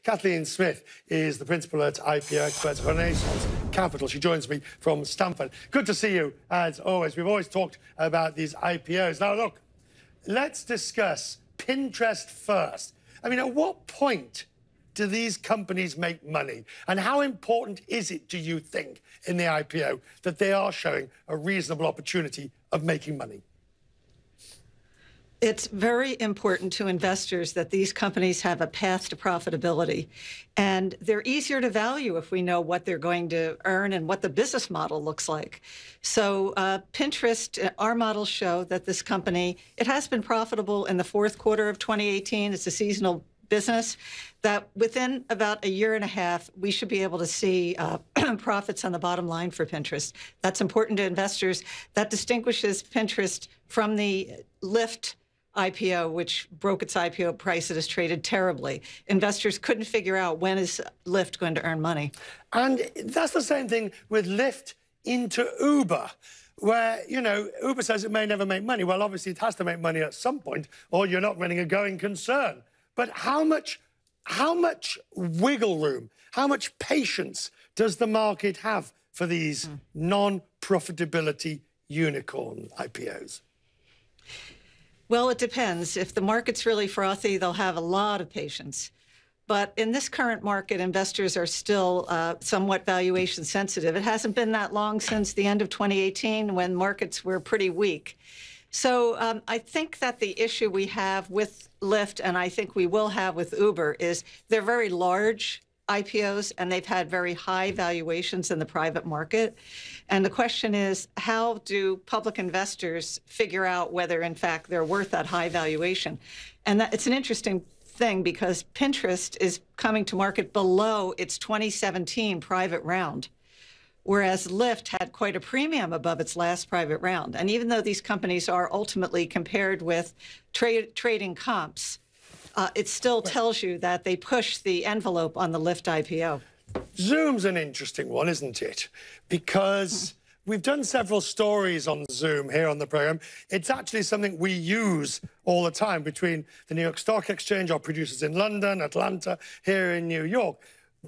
Kathleen Smith is the principal at IPO Experts Renaissance Capital. She joins me from Stamford. Good to see you, as always. We've always talked about these IPOs. Now, look, let's discuss Pinterest first. I mean, at what point do these companies make money? And how important is it, do you think, in the IPO that they are showing a reasonable opportunity of making money? It's very important to investors that these companies have a path to profitability. And they're easier to value if we know what they're going to earn and what the business model looks like. So Pinterest, our models show that this company, it has been profitable in the fourth quarter of 2018. It's a seasonal business, that within about a year and a half, we should be able to see profits on the bottom line for Pinterest. That's important to investors. That distinguishes Pinterest from the Lyft IPO, which broke its IPO price. It has traded terribly. Investors couldn't figure out when is Lyft going to earn money. And that's the same thing with Lyft into Uber, where, you know, Uber says it may never make money. Well, obviously, it has to make money at some point, or you're not running a going concern. But how much wiggle room, how much patience does the market have for these non-profitability unicorn IPOs? Well, it depends. If the market's really frothy, they'll have a lot of patience. But in this current market, investors are still somewhat valuation sensitive. It hasn't been that long since the end of 2018 when markets were pretty weak. So I think that the issue we have with Lyft, and I think we will have with Uber, is they're very large IPOs, and they've had very high valuations in the private market. And the question is, how do public investors figure out whether, in fact, they're worth that high valuation? And it's an interesting thing because Pinterest is coming to market below its 2017 private round, whereas Lyft had quite a premium above its last private round. And even though these companies are ultimately compared with trading comps, it still tells you that they push the envelope on the Lyft IPO. Zoom's an interesting one, isn't it? Because we've done several stories on Zoom here on the program. It's actually something we use all the time between the New York Stock Exchange, our producers in London, Atlanta, here in New York.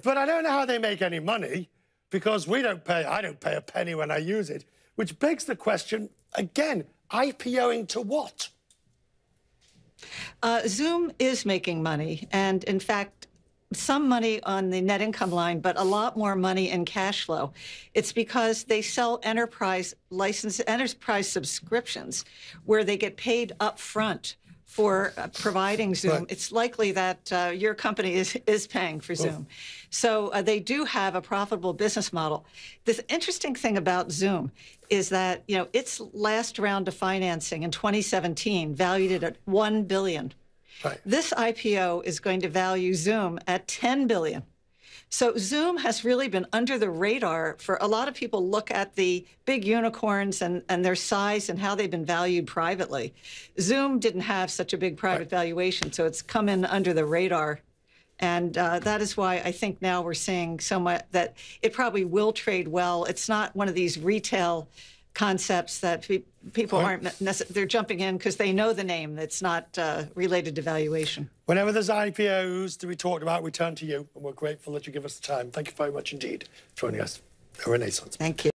But I don't know how they make any money, because I don't pay a penny when I use it, which begs the question, again, IPOing to what? Zoom is making money, and in fact, some money on the net income line, but a lot more money in cash flow. It's because they sell enterprise subscriptions where they get paid up front for providing Zoom. Right. It's likely that your company is paying for Zoom. So they do have a profitable business model. The interesting thing about Zoom is that, you know, its last round of financing in 2017 valued it at $1 billion. Right. This IPO is going to value Zoom at $10 billion. So Zoom has really been under the radar for a lot of people. Look at the big unicorns and their size and how they've been valued privately. Zoom didn't have such a big private valuation, so it's come in under the radar. And that is why I think now we're seeing so much that it probably will trade well. It's not one of these retail concepts that people aren't necessarily, they're jumping in because they know the name that's not related to valuation. Whenever there's IPOs to be talked about, we turn to you, and we're grateful that you give us the time. Thank you very much indeed for joining us at Renaissance. Thank you.